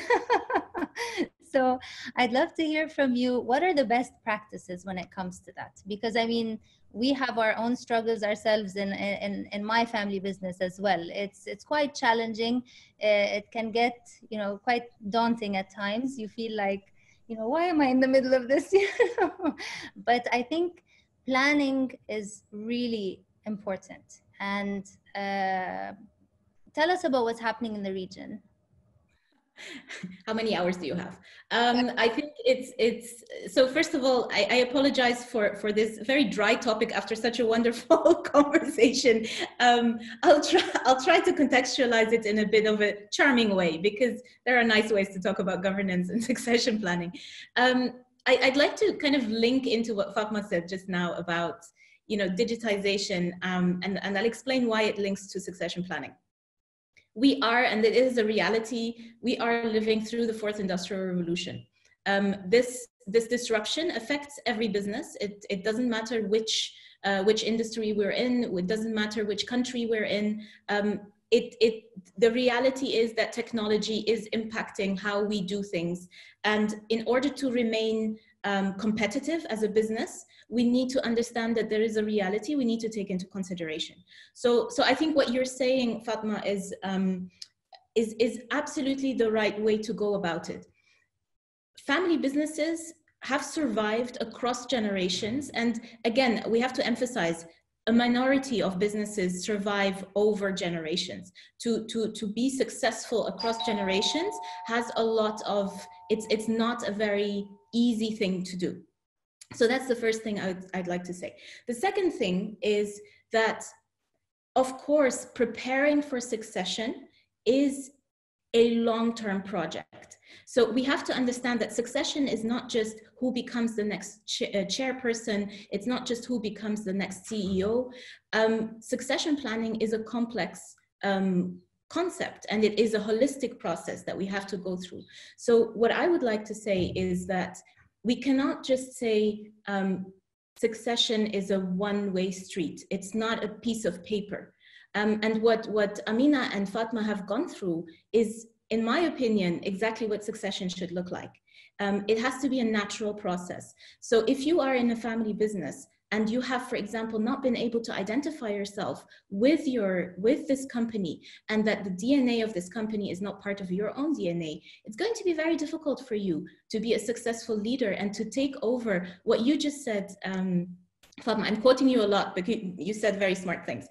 Speaker 1: So I'd love to hear from you, what are the best practices when it comes to that? Because I mean, we have our own struggles ourselves in my family business as well. It's quite challenging. It can get, you know, quite daunting at times. You feel like, you know, why am I in the middle of this? But I think planning is really important. And tell us about what's happening in the region.
Speaker 2: How many hours do you have? I think it's so first of all, I apologize for this very dry topic after such a wonderful conversation. I'll try to contextualize it in a bit of a charming way, because there are nice ways to talk about governance and succession planning. I'd like to kind of link into what Fatma said just now about, you know, digitization, and I'll explain why it links to succession planning. We are, and it is a reality, we are living through the fourth industrial revolution. This disruption affects every business. It doesn't matter which industry we're in, it doesn't matter which country we're in. The reality is that technology is impacting how we do things. And in order to remain competitive as a business, we need to understand that there is a reality we need to take into consideration. So I think what you're saying, Fatma, is absolutely the right way to go about it. Family businesses have survived across generations. And again, we have to emphasize, a minority of businesses survive over generations. To be successful across generations has a lot of, it's not a very easy thing to do. So that's the first thing I'd like to say. The second thing is that, of course, preparing for succession is a long-term project. So we have to understand that succession is not just who becomes the next chairperson, it's not just who becomes the next CEO. Succession planning is a complex concept, and it is a holistic process that we have to go through. So what I would like to say is that we cannot just say succession is a one-way street. It's not a piece of paper. And what Amina and Fatma have gone through is, in my opinion, exactly what succession should look like. It has to be a natural process. So if you are in a family business and you have, for example, not been able to identify yourself with this company, and that the DNA of this company is not part of your own DNA, it's going to be very difficult for you to be a successful leader and to take over what you just said. Fatma, I'm quoting you a lot, but you said very smart things.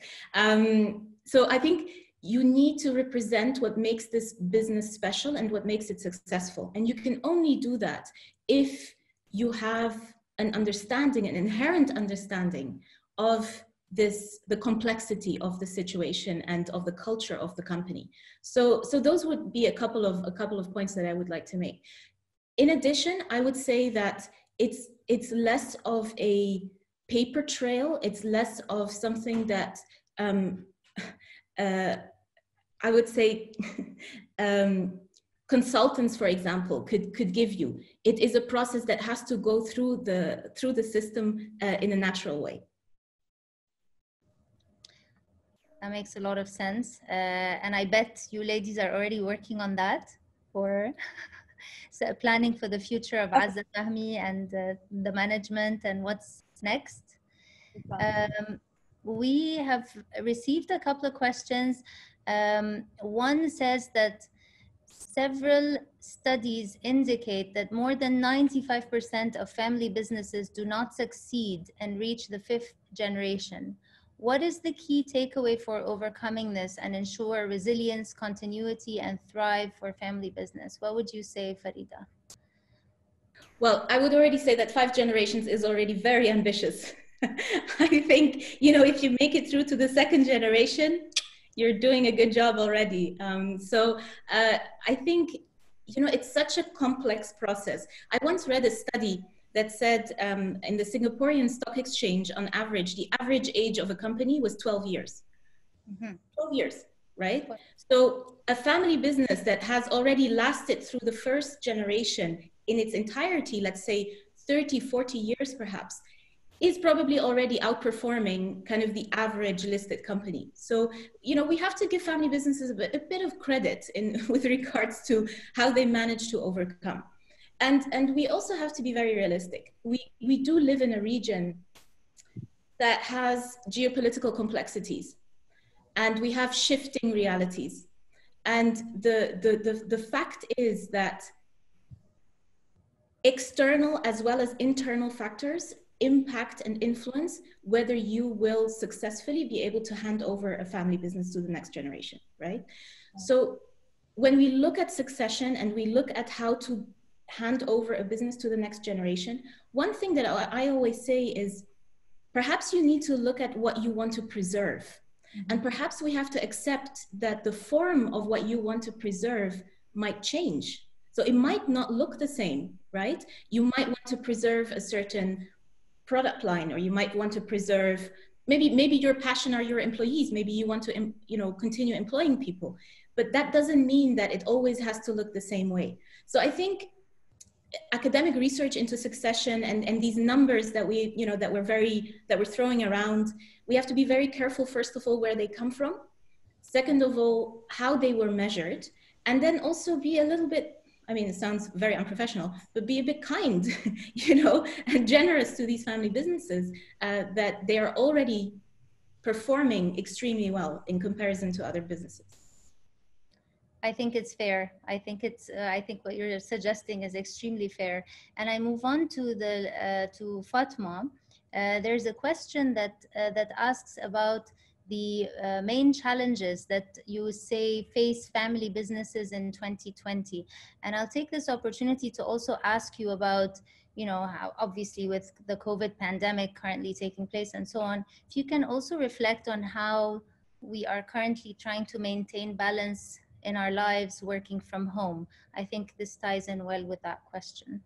Speaker 2: So I think you need to represent what makes this business special and what makes it successful. And you can only do that if you have an understanding, an inherent understanding of the complexity of the situation and of the culture of the company. So those would be a couple of points that I would like to make. In addition, I would say that it's less of a paper trail. It's less of something that I would say consultants, for example, could give you. It is a process that has to go through the system in a natural way.
Speaker 1: That makes a lot of sense, and I bet you ladies are already working on that for so planning for the future of Azza, Fahmy, and the management and what's next. We have received a couple of questions. One says that several studies indicate that more than 95% of family businesses do not succeed and reach the 5th generation. What is the key takeaway for overcoming this and ensure resilience, continuity, and thrive for family business? What would you say, Farida?
Speaker 2: Well, I would already say that 5 generations is already very ambitious. I think, you know, if you make it through to the 2nd generation, you're doing a good job already. I think, you know, it's such a complex process. I once read a study that said in the Singaporean Stock Exchange, on average, the average age of a company was 12 years. 12 years, right? So a family business that has already lasted through the 1st generation in its entirety, let's say 30, 40 years perhaps, is probably already outperforming kind of the average listed company. So, you know, we have to give family businesses a bit of credit with regards to how they manage to overcome. And we also have to be very realistic. We do live in a region that has geopolitical complexities, and we have shifting realities. And the fact is that external as well as internal factors impact and influence whether you will successfully be able to hand over a family business to the next generation, right? So when we look at succession and we look at how to hand over a business to the next generation, one thing that I always say is perhaps you need to look at what you want to preserve. And perhaps we have to accept that the form of what you want to preserve might change. So it might not look the same, right? You might want to preserve a certain product line, or you might want to preserve, maybe your passion are your employees, maybe you want to, you know, continue employing people, but that doesn't mean that it always has to look the same way. So I think academic research into succession and these numbers that we, you know, that we're throwing around, we have to be very careful, first of all, where they come from, second of all, how they were measured, and then also be a little bit, I mean, it sounds very unprofessional, but be a bit kind, you know, and generous to these family businesses that they are already performing extremely well in comparison to other businesses.
Speaker 1: I think it's fair. I think what you're suggesting is extremely fair. And I move on to to Fatma. There's a question that asks about the main challenges that you say face family businesses in 2020. And I'll take this opportunity to also ask you about, you know, how obviously with the COVID pandemic currently taking place and so on, if you can also reflect on how we are currently trying to maintain balance in our lives working from home. I think this ties in well with that question.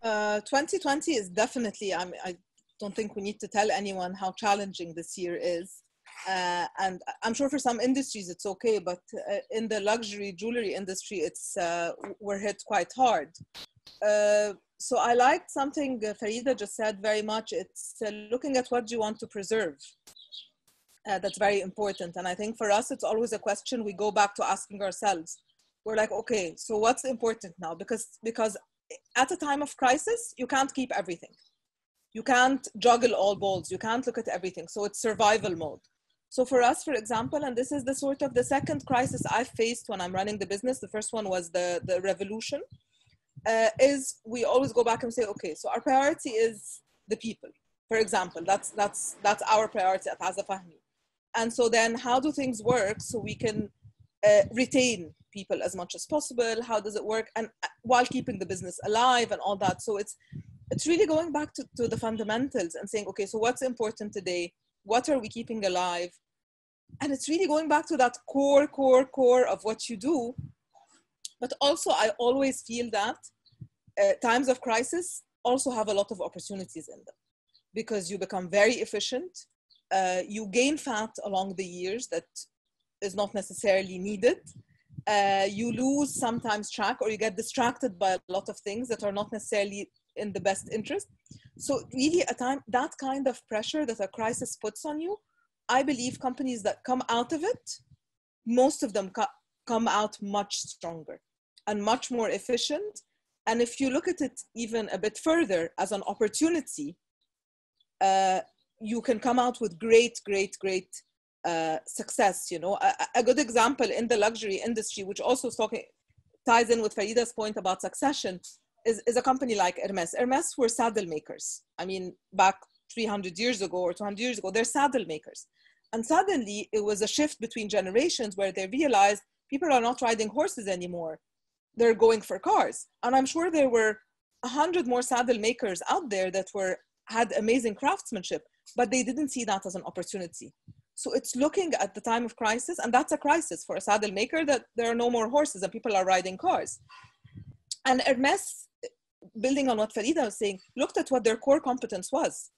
Speaker 3: 2020 is definitely, I don't think we need to tell anyone how challenging this year is. And I'm sure for some industries it's okay, but in the luxury jewelry industry, it's we're hit quite hard. So I liked something Farida just said very much. It's looking at what do you want to preserve. That's very important. And I think for us, it's always a question we go back to asking ourselves. We're like, okay, so what's important now? Because at a time of crisis, you can't keep everything. You can't juggle all balls. You can't look at everything. So it's survival mode. So for us, for example, and this is the sort of the second crisis I faced when I'm running the business. The first one was the revolution. Is we always go back and say, okay, so our priority is the people. For example, that's our priority at Azza Fahmy. And so then how do things work so we can retain people as much as possible? How does it work? And while keeping the business alive and all that. So it's really going back to the fundamentals and saying, okay, so what's important today? What are we keeping alive? And it's really going back to that core of what you do. But also I always feel that times of crisis also have a lot of opportunities in them because you become very efficient. You gain fat along the years that is not necessarily needed. You lose sometimes track or you get distracted by a lot of things that are not necessarily in the best interest. So really that kind of pressure that a crisis puts on you, I believe companies that come out of it, most of them come out much stronger and much more efficient. And if you look at it even a bit further as an opportunity, you can come out with great success. You know, a good example in the luxury industry, which also ties in with Farida's point about succession, is a company like Hermes. Hermes were saddle makers. I mean, back 300 years ago or 200 years ago, they're saddle makers. And suddenly it was a shift between generations where they realized people are not riding horses anymore. They're going for cars. And I'm sure there were 100 more saddle makers out there that had amazing craftsmanship, but they didn't see that as an opportunity. So it's looking at the time of crisis, and that's a crisis for a saddle maker, that there are no more horses and people are riding cars. And Hermes, building on what Farida was saying, looked at what their core competence was.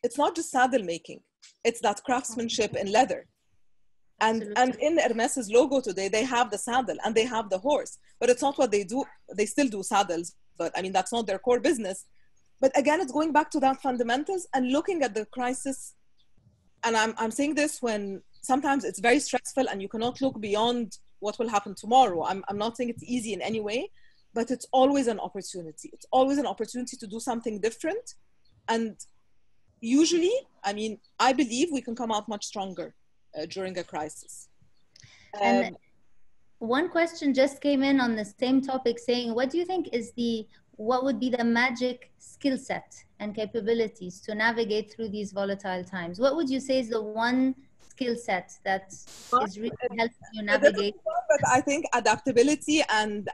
Speaker 3: It's not just saddle making, it's that craftsmanship in leather. And in Hermes's logo today, they have the saddle and they have the horse, but it's not what they do. They still do saddles, but I mean, that's not their core business. But again, it's going back to that fundamentals and looking at the crisis. And I'm saying this when sometimes it's very stressful and you cannot look beyond what will happen tomorrow. I'm not saying it's easy in any way, but it's always an opportunity. It's always an opportunity to do something different. And usually, I mean, I believe we can come out much stronger during a crisis.
Speaker 1: And one question just came in on the same topic saying, what do you think is what would be the magic skill set and capabilities to navigate through these volatile times? What would you say is the one skill set that is really helping you navigate?
Speaker 3: But I think adaptability and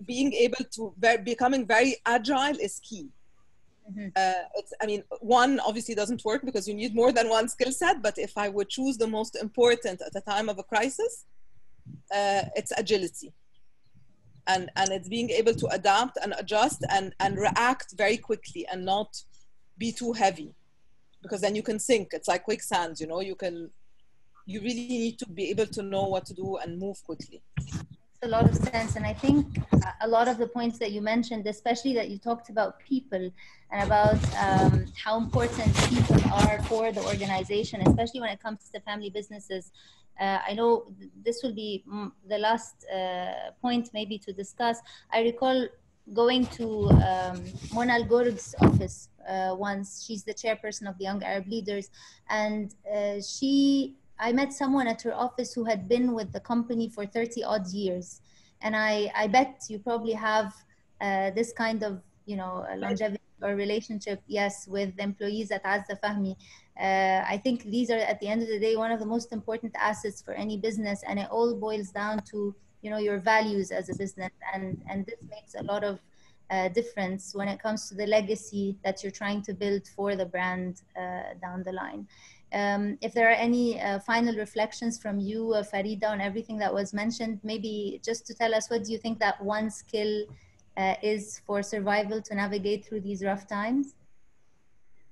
Speaker 3: being able to becoming very agile is key. I mean, one obviously doesn't work because you need more than one skill set, but if I would choose the most important at a time of a crisis, it's agility. And it's being able to adapt and adjust and react very quickly and not be too heavy, because then you can sink. It's like quicksand, you know, you really need to be able to know what to do and move quickly.
Speaker 1: A lot of sense. And I think a lot of the points that you mentioned, especially that you talked about people and about how important people are for the organization, especially when it comes to family businesses. I know this will be the last point maybe to discuss. I recall going to Mona Al-Ghorg's office once. She's the chairperson of the Young Arab Leaders, and I met someone at her office who had been with the company for 30 odd years. And I bet you probably have this kind of, you know, longevity or relationship, yes, with employees at Azza Fahmy. I think these are, at the end of the day, one of the most important assets for any business. And it all boils down to, you know, your values as a business. And this makes a lot of difference when it comes to the legacy that you're trying to build for the brand down the line. If there are any final reflections from you, Farida, on everything that was mentioned, maybe just to tell us, what do you think that one skill is for survival to navigate through these rough times?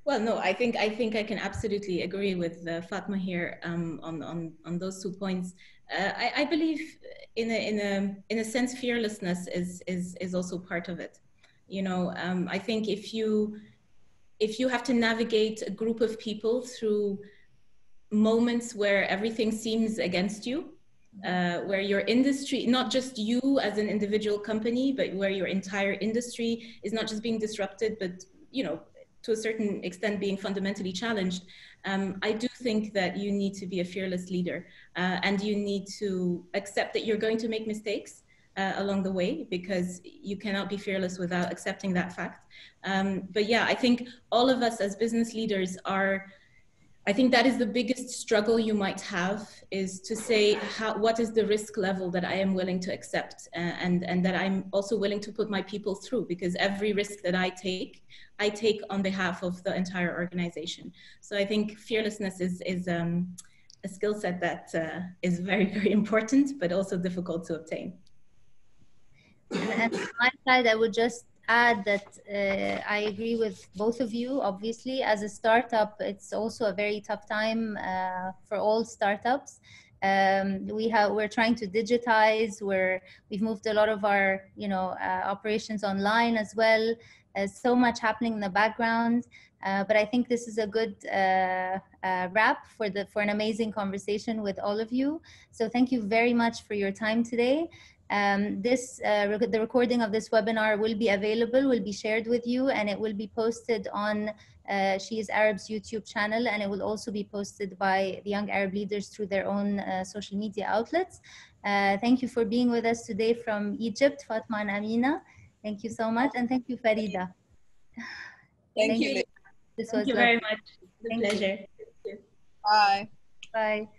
Speaker 2: Well, no, I think I can absolutely agree with Fatma here on those 2 points. I believe in a sense fearlessness is also part of it. You know, I think if you have to navigate a group of people through moments where everything seems against you, where your industry, not just you as an individual company, but where your entire industry is not just being disrupted, but, you know, to a certain extent being fundamentally challenged, I do think that you need to be a fearless leader, and you need to accept that you're going to make mistakes along the way, because you cannot be fearless without accepting that fact. But yeah, I think all of us as business leaders I think that is the biggest struggle you might have, is to say what is the risk level that I am willing to accept, and that I'm also willing to put my people through, because every risk that I take on behalf of the entire organization. So I think fearlessness is a skill set that is very, very important, but also difficult to obtain.
Speaker 1: And on my side, I would just add that I agree with both of you. Obviously, as a startup, it's also a very tough time for all startups. We're trying to digitize. We've moved a lot of our operations online as well. So much happening in the background. But I think this is a good wrap for an amazing conversation with all of you. So thank you very much for your time today. The recording of this webinar will be available, will be shared with you, and it will be posted on She is Arab's YouTube channel, and it will also be posted by the Young Arab Leaders through their own social media outlets. Thank you for being with us today from Egypt, Fatma and Amina. Thank you so much, and thank you, Farida.
Speaker 3: Thank you.
Speaker 1: This
Speaker 2: Thank
Speaker 1: was
Speaker 2: you very much. It's a pleasure.
Speaker 3: Bye.
Speaker 1: Bye.